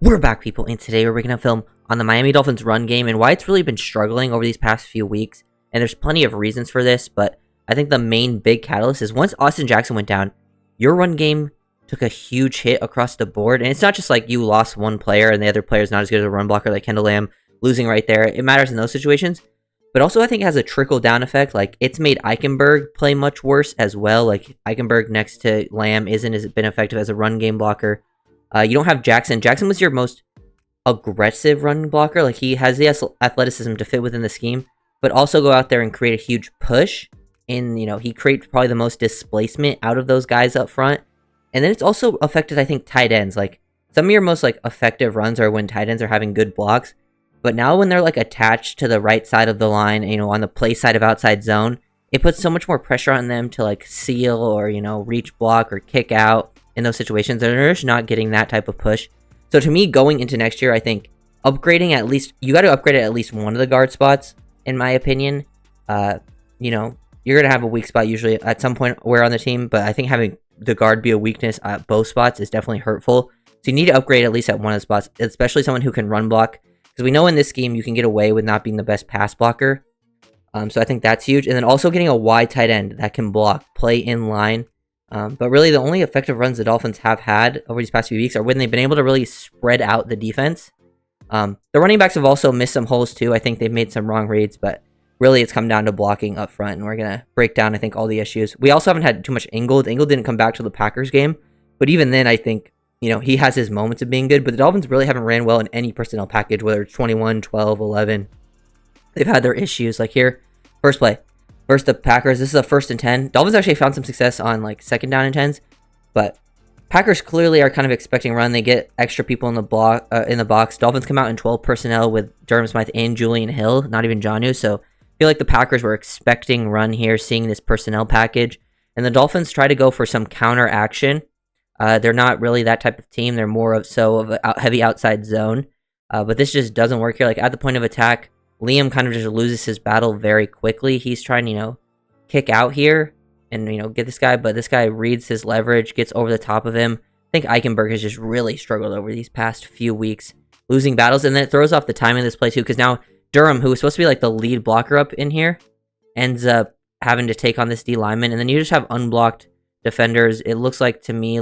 We're back, people, and today we're going to film on the Miami Dolphins run game and why it's really been struggling over these past few weeks. And there's plenty of reasons for this, but I think the main big catalyst is once Austin Jackson went down, your run game took a huge hit across the board. And it's not just like you lost one player and the other player is not as good as a run blocker like Kendall Lamb losing right there. It matters in those situations. But also I think it has a trickle-down effect. Like, it's made Eichenberg play much worse as well. Like, Eichenberg next to Lamb isn't as been effective as a run game blocker. You don't have Jackson. Jackson was your most aggressive run blocker. Like, he has the athleticism to fit within the scheme, but also go out there and create a huge push. And, he creates probably the most displacement out of those guys up front. And then it's also affected, I think, tight ends. Like, some of your most, effective runs are when tight ends are having good blocks. But now when they're, attached to the right side of the line, on the play side of outside zone, it puts so much more pressure on them to, seal or, reach block or kick out in those situations. They're just not getting that type of push. So to me, going into next year, I think upgrading you got to upgrade at least one of the guard spots, in my opinion. You're going to have a weak spot usually at some point where on the team, but I think having the guard be a weakness at both spots is definitely hurtful. So you need to upgrade at least at one of the spots, especially someone who can run block. Because we know in this scheme, you can get away with not being the best pass blocker. So I think that's huge. And then also getting a wide tight end that can block, play in line. But really, the only effective runs the Dolphins have had over these past few weeks are when they've been able to really spread out the defense. The running backs have also missed some holes too. I think they've made some wrong reads, but really it's come down to blocking up front. And we're going to break down, I think, all the issues. We also haven't had too much Ingold. Ingold didn't come back to the Packers game. But even then, I think, he has his moments of being good. But the Dolphins really haven't ran well in any personnel package, whether it's 21, 12, 11. They've had their issues. Like here, first play. Versus the Packers, this is a 1st and 10. Dolphins actually found some success on, 2nd down and 10s. But Packers clearly are kind of expecting run. They get extra people in the box. Dolphins come out in 12 personnel with Durham Smythe and Julian Hill, not even Jonnu. So I feel like the Packers were expecting run here, seeing this personnel package. And the Dolphins try to go for some counter action. They're not really that type of team. They're more of a heavy outside zone. But this just doesn't work here. Like, at the point of attack, Liam kind of just loses his battle very quickly. He's trying to, kick out here and, get this guy. But this guy reads his leverage, gets over the top of him. I think Eichenberg has just really struggled over these past few weeks, losing battles. And then it throws off the timing of this play, too, because now Durham, who was supposed to be, the lead blocker up in here, ends up having to take on this D lineman. And then you just have unblocked defenders. It looks like, to me,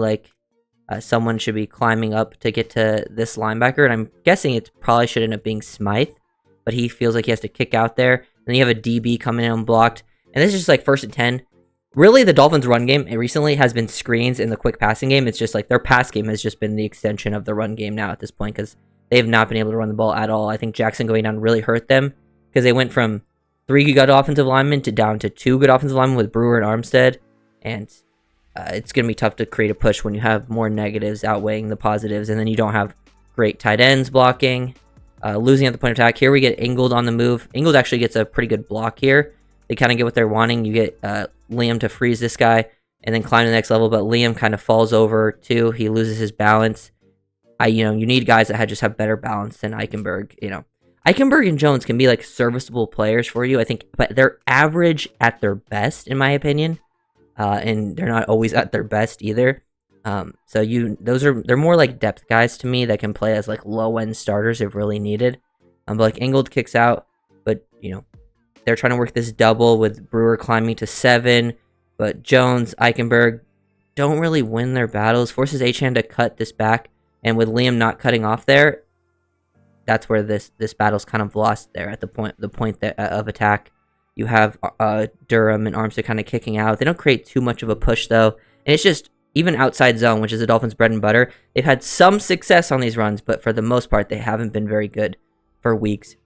someone should be climbing up to get to this linebacker. And I'm guessing it probably should end up being Smythe. But he feels like he has to kick out there. And then you have a DB coming in unblocked. And this is just 1st and 10. Really, the Dolphins' run game recently has been screens in the quick passing game. It's just their pass game has just been the extension of the run game now at this point, because they have not been able to run the ball at all. I think Jackson going down really hurt them, because they went from 3 good offensive linemen to down to 2 good offensive linemen with Brewer and Armstead. And it's going to be tough to create a push when you have more negatives outweighing the positives. And then you don't have great tight ends blocking. Losing at the point of attack. Here we get Ingold on the move. Ingold actually gets a pretty good block here. They kind of get what they're wanting. You get Liam to freeze this guy and then climb to the next level, but Liam kind of falls over too. He loses his balance. You need guys that just have better balance than Eichenberg. Eichenberg and Jones can be serviceable players for you, I think, but they're average at their best, in my opinion, and they're not always at their best either. They're more like depth guys to me that can play as low end starters if really needed. But Ingold kicks out, but they're trying to work this double with Brewer climbing to 7, but Jones, Eichenberg don't really win their battles. Forces Achane to cut this back, and with Liam not cutting off there, that's where this battle's kind of lost there at the point of attack. You have Durham and Armstead kind of kicking out. They don't create too much of a push though, and it's just. Even outside zone, which is the Dolphins' bread and butter, they've had some success on these runs, but for the most part, they haven't been very good for weeks.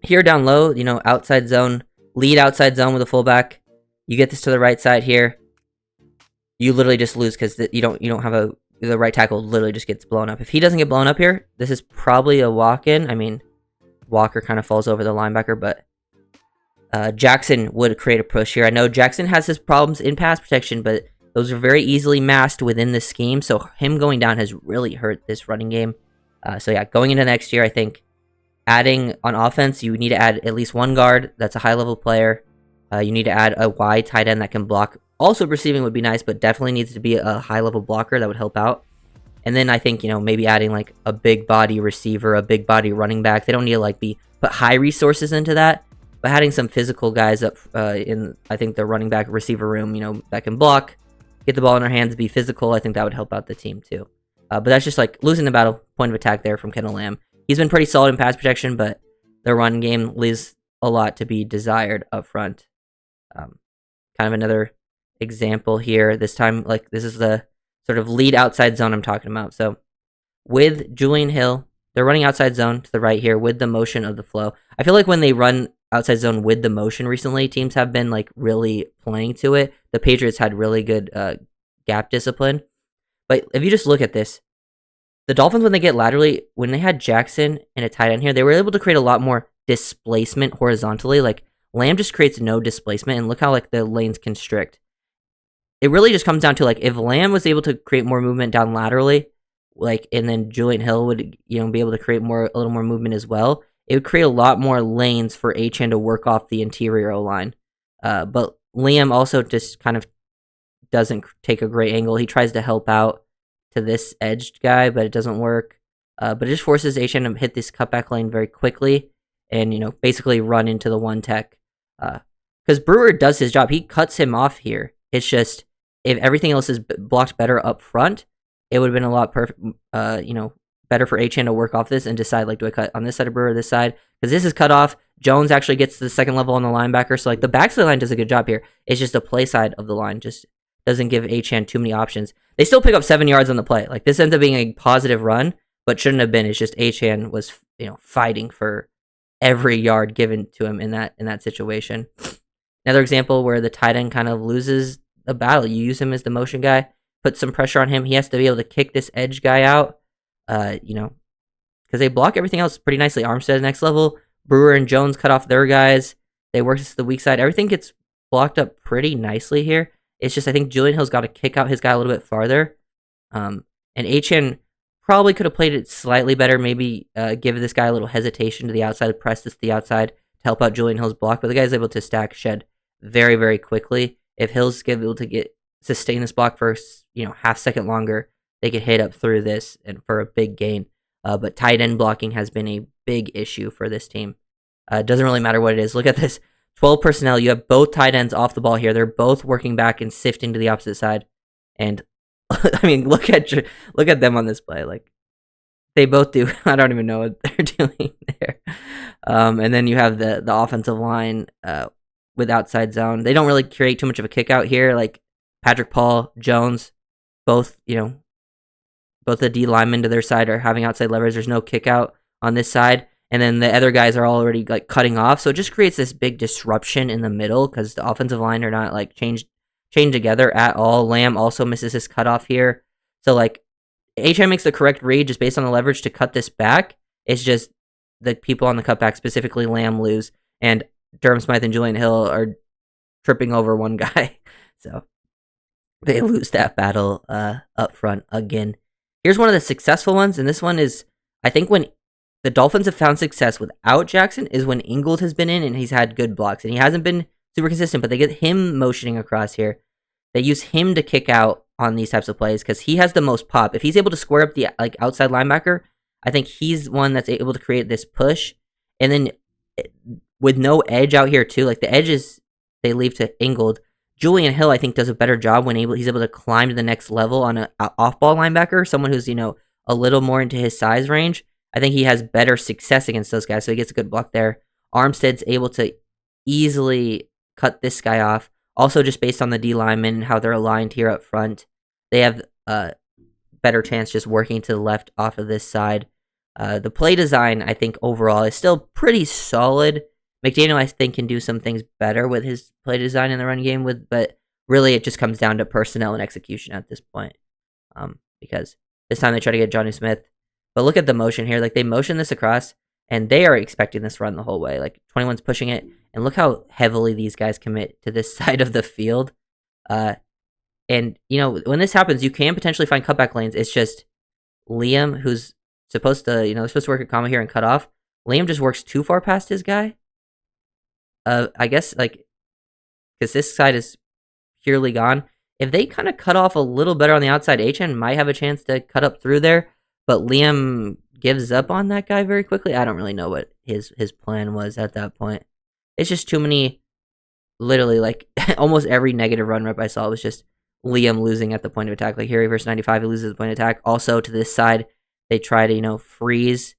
Here down low, outside zone, lead outside zone with a fullback. You get this to the right side here. You literally just lose because you don't have the right tackle literally just gets blown up. If he doesn't get blown up here, this is probably a walk-in. I mean, Walker kind of falls over the linebacker, but Jackson would create a push here. I know Jackson has his problems in pass protection, but those are very easily masked within the scheme, so him going down has really hurt this running game. Going into next year, I think adding on offense, you need to add at least one guard that's a high-level player. You need to add a wide tight end that can block. Also, receiving would be nice, but definitely needs to be a high-level blocker that would help out. And then I think, maybe adding like a big body receiver, a big body running back. They don't need to like put high resources into that, but adding some physical guys up in, I think, the running back receiver room, that can block, get the ball in their hands, be physical. I think that would help out the team too. But that's just like losing the battle, point of attack there from Kendall Lamb. He's been pretty solid in pass protection, but the run game leaves a lot to be desired up front. Kind of another example here. This time, like, this is the sort of lead outside zone I'm talking about. So with Julian Hill, they're running outside zone to the right here with the motion of the flow. I feel like when they run outside zone with the motion recently, teams have been like really playing to it. The Patriots had really good gap discipline. But if you just look at this, the Dolphins, when they get laterally, when they had Jackson and a tight end here, they were able to create a lot more displacement horizontally. Like, Lamb just creates no displacement, and look how like the lanes constrict. It really just comes down to like if Lamb was able to create more movement down laterally, like, and then Julian Hill would be able to create a little more movement as well. It would create a lot more lanes for Achane to work off the interior O line. But Liam also just kind of doesn't take a great angle. He tries to help out to this edged guy, but it doesn't work. But it just forces Achane to hit this cutback lane very quickly and basically run into the one tech. Because Brewer does his job. He cuts him off here. It's just if everything else is blocked better up front, it would have been a lot better for Achane to work off this and decide, like, do I cut on this side of Brewer or this side? Because this is cut off. Jones actually gets to the second level on the linebacker. So, like, the backside line does a good job here. It's just the play side of the line just doesn't give Achane too many options. They still pick up 7 yards on the play. Like, this ends up being a positive run, but shouldn't have been. It's just Achane was, fighting for every yard given to him in that situation. Another example where the tight end kind of loses a battle. You use him as the motion guy, put some pressure on him. He has to be able to kick this edge guy out, because they block everything else pretty nicely. Armstead next level. Brewer and Jones cut off their guys. They work to the weak side. Everything gets blocked up pretty nicely here. It's just I think Julian Hill's got to kick out his guy a little bit farther. And Achane probably could have played it slightly better. Maybe give this guy a little hesitation to the outside, press this to the outside to help out Julian Hill's block. But the guy's able to stack shed very, very quickly. If Hill's able to sustain this block for half second longer, they could hit up through this and for a big gain. But tight end blocking has been a big issue for this team. It doesn't really matter what it is. Look at this. 12 personnel. You have both tight ends off the ball here. They're both working back and sifting to the opposite side. And I mean, look at them on this play. Like, they both do. I don't even know what they're doing there. And then you have the offensive line with outside zone. They don't really create too much of a kick out here. Like Patrick Paul, Jones, both the D linemen to their side are having outside leverage. There's no kick out on this side. And then the other guys are already like cutting off. So it just creates this big disruption in the middle because the offensive line are not like chained together at all. Lamb also misses his cutoff here. So like HM makes the correct read just based on the leverage to cut this back. It's just the people on the cutback, specifically Lamb, lose. And Durham Smythe and Julian Hill are tripping over one guy. So they lose that battle up front again. Here's one of the successful ones. And this one is, I think, when the Dolphins have found success without Jackson is when Ingold has been in and he's had good blocks. And he hasn't been super consistent, but they get him motioning across here. They use him to kick out on these types of plays because he has the most pop. If he's able to square up the outside linebacker, I think he's one that's able to create this push. And then with no edge out here too, like the edges they leave to Ingold. Julian Hill, I think, does a better job when he's able to climb to the next level on an off-ball linebacker, someone who's a little more into his size range. I think he has better success against those guys, so he gets a good block there. Armstead's able to easily cut this guy off. Also, just based on the D linemen and how they're aligned here up front, they have a better chance just working to the left off of this side. The play design, I think, overall is still pretty solid. McDaniel, I think, can do some things better with his play design in the run game, but really it just comes down to personnel and execution at this point. Because this time they try to get Johnny Smith. But look at the motion here. Like, they motion this across, and they are expecting this run the whole way. Like, 21's pushing it, and look how heavily these guys commit to this side of the field. And, when this happens, you can potentially find cutback lanes. It's just Liam, who's supposed to, they're supposed to work a comma here and cut off. Liam just works too far past his guy. I guess, like, because this side is purely gone. If they kind of cut off a little better on the outside, Achan might have a chance to cut up through there, but Liam gives up on that guy very quickly. I don't really know what his plan was at that point. It's just too many, literally, like, almost every negative run rep I saw was just Liam losing at the point of attack. Like, Harry versus 95, he loses the point of attack. Also, to this side, they try to, freeze.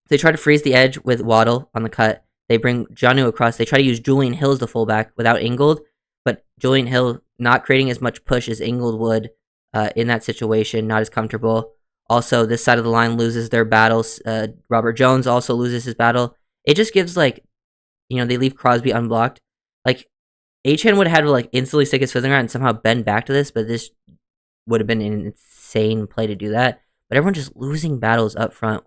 They try to freeze the edge with Waddle on the cut. They bring Jonnu across. They try to use Julian Hill as the fullback without Ingold, but Julian Hill not creating as much push as Ingold would in that situation, not as comfortable. Also, this side of the line loses their battles. Robert Jones also loses his battle. It just gives, like, they leave Crosby unblocked. Like, Achan would have had to, like, instantly stick his fizzing around and somehow bend back to this, but this would have been an insane play to do that. But everyone just losing battles up front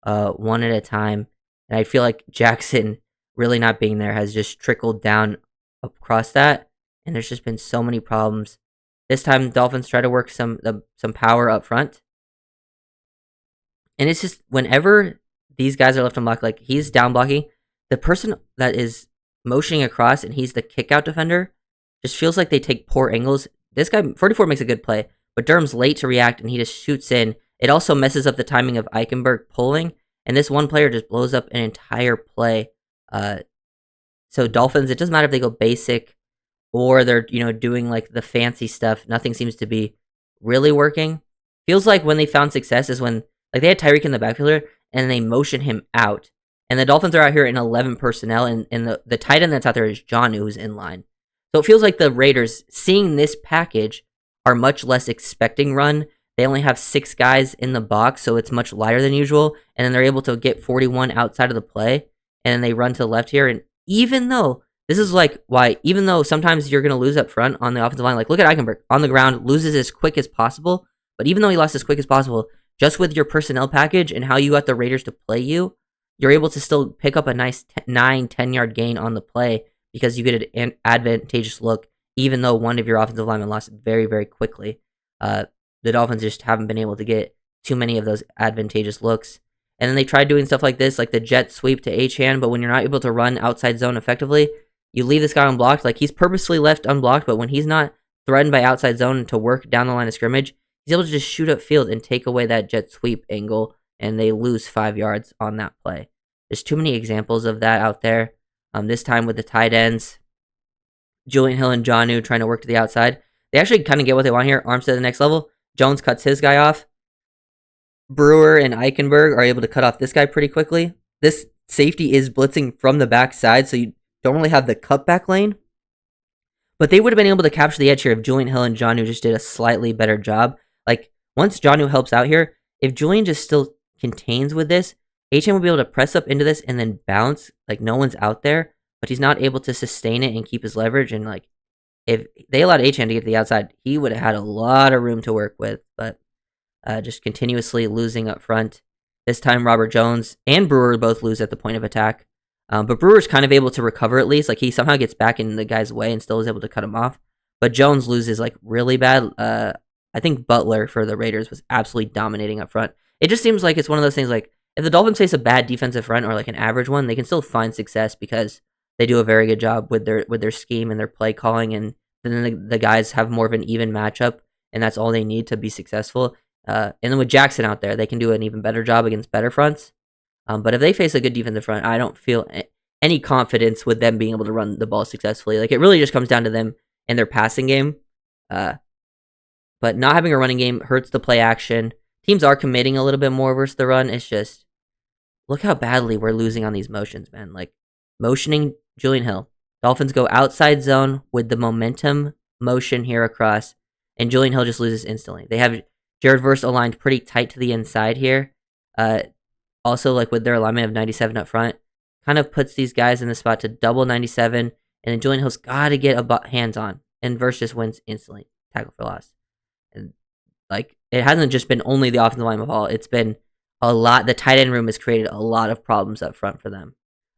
one at a time. And I feel like Jackson really not being there has just trickled down across that. And there's just been so many problems. This time, Dolphins try to work some power up front. And it's just, whenever these guys are left unblocked, like, he's down blocking, the person that is motioning across and he's the kick-out defender just feels like they take poor angles. This guy, 44, makes a good play, but Durham's late to react and he just shoots in. It also messes up the timing of Eichenberg pulling, and this one player just blows up an entire play. So Dolphins, it doesn't matter if they go basic or they're, doing, like, the fancy stuff. Nothing seems to be really working. Feels like when they found success is when, like, they had Tyreek in the backfielder and they motion him out. And the Dolphins are out here in 11 personnel, and the tight end that's out there is Jonnu, who's in line. So it feels like the Raiders, seeing this package, are much less expecting run. They only have 6 guys in the box, so it's much lighter than usual. And then they're able to get 41 outside of the play, and then they run to the left here. And even though, this is like why, even though sometimes you're going to lose up front on the offensive line, like, look at Eichenberg on the ground, loses as quick as possible. But even though he lost as quick as possible, just with your personnel package and how you got the Raiders to play you're able to still pick up a nice 9-10 yard gain on the play because you get an advantageous look, even though one of your offensive linemen lost very, very quickly. The Dolphins just haven't been able to get too many of those advantageous looks. And then they tried doing stuff like this, like the jet sweep to Achan, but when you're not able to run outside zone effectively, you leave this guy unblocked. Like, he's purposely left unblocked, but when he's not threatened by outside zone to work down the line of scrimmage, he's able to just shoot upfield and take away that jet sweep angle, and they lose 5 yards on that play. There's too many examples of that out there. This time with the tight ends, Julian Hill and Jonnu trying to work to the outside. They actually kind of get what they want here. Armstead to the next level. Jones cuts his guy off. Brewer and Eichenberg are able to cut off this guy pretty quickly. This safety is blitzing from the backside, so you don't really have the cutback lane. But they would have been able to capture the edge here if Julian Hill and Jonnu just did a slightly better job. Like, once Jonnu helps out here, if Julian just still contains with this, Achan will be able to press up into this and then bounce, like no one's out there, but he's not able to sustain it and keep his leverage. And, like, if they allowed Achan to get to the outside, he would have had a lot of room to work with, but just continuously losing up front. This time, Robert Jones and Brewer both lose at the point of attack. But Brewer's kind of able to recover at least. Like, he somehow gets back in the guy's way and still is able to cut him off. But Jones loses, like, really bad. I think Butler for the Raiders was absolutely dominating up front. It just seems like it's one of those things, like, if the Dolphins face a bad defensive front or, like, an average one, they can still find success because they do a very good job with their scheme and their play calling, and then the guys have more of an even matchup, and that's all they need to be successful. And then with Jackson out there, they can do an even better job against better fronts. But if they face a good defensive front, I don't feel any confidence with them being able to run the ball successfully. Like, it really just comes down to them and their passing game. But not having a running game hurts the play action. Teams are committing a little bit more versus the run. It's just, look how badly we're losing on these motions, man. Like, motioning Julian Hill. Dolphins go outside zone with the momentum motion here across, and Julian Hill just loses instantly. They have Jared Verse aligned pretty tight to the inside here. Also, like, with their alignment of 97 up front, kind of puts these guys in the spot to double 97, and then Julian Hill's got to get hands on, and Verse just wins instantly. Tackle for loss. And, like, it hasn't just been only the offensive line of all. It's been a lot. The tight end room has created a lot of problems up front for them.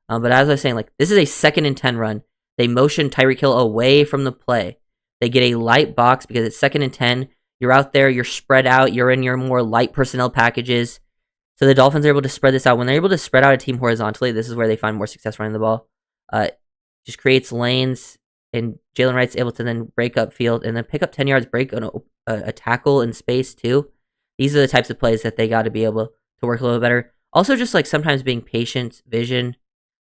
But as I was saying, like, this is a 2nd and 10 run. They motion Tyreek Hill away from the play. They get a light box because it's 2nd and 10. You're out there, you're spread out, you're in your more light personnel packages. So the Dolphins are able to spread this out. When they're able to spread out a team horizontally, this is where they find more success running the ball. Just creates lanes. and Jalen Wright's able to then break up field and then pick up 10 yards, break a tackle in space too. These are the types of plays that they got to be able to work a little better. Also, just like sometimes being patient, vision.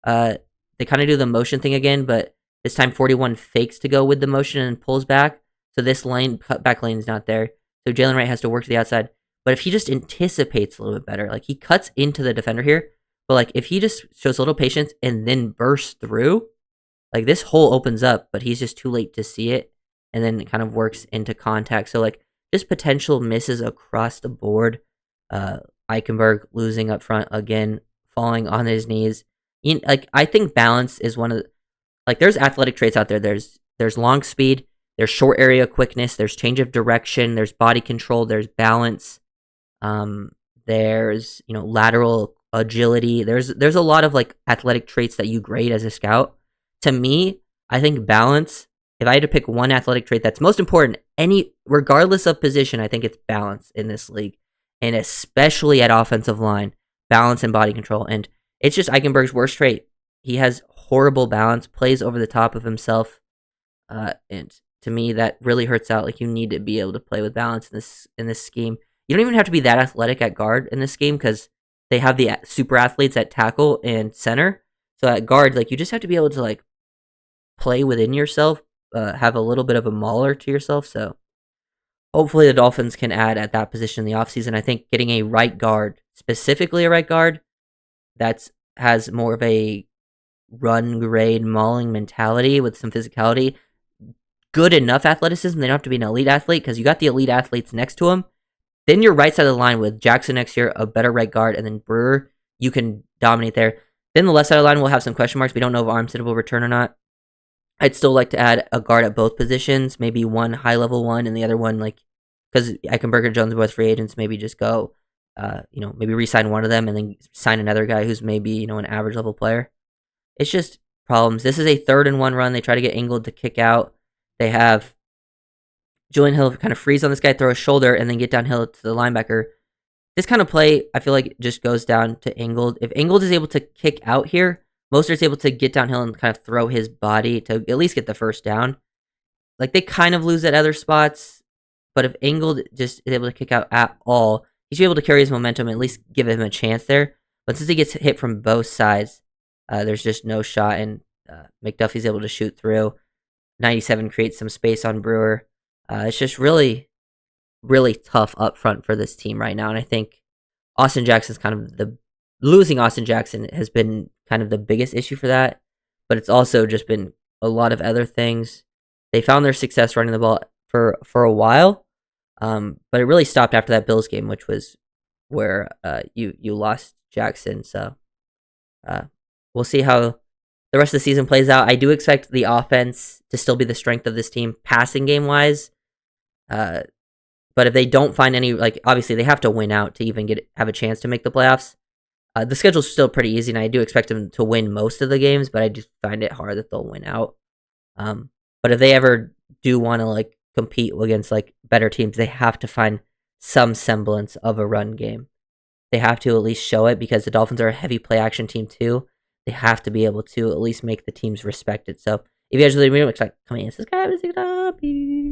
They kind of do the motion thing again, but this time 41 fakes to go with the motion and pulls back. So this lane, cutback lane is not there. So Jalen Wright has to work to the outside. But if he just anticipates a little bit better, like he cuts into the defender here, but like if he just shows a little patience and then bursts through, like this hole opens up, but he's just too late to see it, and then it kind of works into contact. So like just potential misses across the board. Eichenberg losing up front again, falling on his knees. Like I think balance is one of the, like there's athletic traits out there. There's long speed, there's short area quickness, there's change of direction, there's body control, there's balance. There's lateral agility. There's a lot of like athletic traits that you grade as a scout. To me, I think balance. If I had to pick one athletic trait that's most important, regardless of position, I think it's balance in this league, and especially at offensive line, balance and body control. And it's just Eichenberg's worst trait. He has horrible balance, plays over the top of himself, and to me that really hurts out. Like you need to be able to play with balance in this scheme. You don't even have to be that athletic at guard in this game because they have the super athletes at tackle and center. So at guard, like you just have to be able to like play within yourself, have a little bit of a mauler to yourself. So hopefully the Dolphins can add at that position in the offseason. I think getting a right guard, specifically a right guard, that has more of a run grade mauling mentality with some physicality, good enough athleticism. They don't have to be an elite athlete because you got the elite athletes next to him. Then your right side of the line with Jackson next year, a better right guard, and then Brewer, you can dominate there. Then the left side of the line will have some question marks. We don't know if Armstead will return or not. I'd still like to add a guard at both positions, maybe one high-level one and the other one, like, because Eichenberg and Jones are both free agents, maybe just go, maybe re-sign one of them and then sign another guy who's maybe, an average-level player. It's just problems. This is a 3rd-and-1 run. They try to get Ingold to kick out. They have Julian Hill kind of freeze on this guy, throw a shoulder, and then get downhill to the linebacker. This kind of play, I feel like it just goes down to Ingold. If Ingold is able to kick out here, Mostert's able to get downhill and kind of throw his body to at least get the first down. Like, they kind of lose at other spots, but if Ingold just is able to kick out at all, he should be able to carry his momentum and at least give him a chance there. But since he gets hit from both sides, there's just no shot, and McDuffie's able to shoot through. 97 creates some space on Brewer. It's just really, really tough up front for this team right now, and I think Austin Jackson's kind of losing Austin Jackson has been kind of the biggest issue for that, but it's also just been a lot of other things. They found their success running the ball for a while, but it really stopped after that Bills game, which was where you lost Jackson. So we'll see how the rest of the season plays out. I do expect the offense to still be the strength of this team, passing game wise. But if they don't find any, like, obviously they have to win out to even have a chance to make the playoffs. The schedule's still pretty easy, and I do expect them to win most of the games, but I just find it hard that they'll win out. But if they ever do want to like compete against like better teams, they have to find some semblance of a run game. They have to at least show it, because the Dolphins are a heavy play action team too. They have to be able to at least make the teams respect it. So if you guys really expect coming in, subscribe and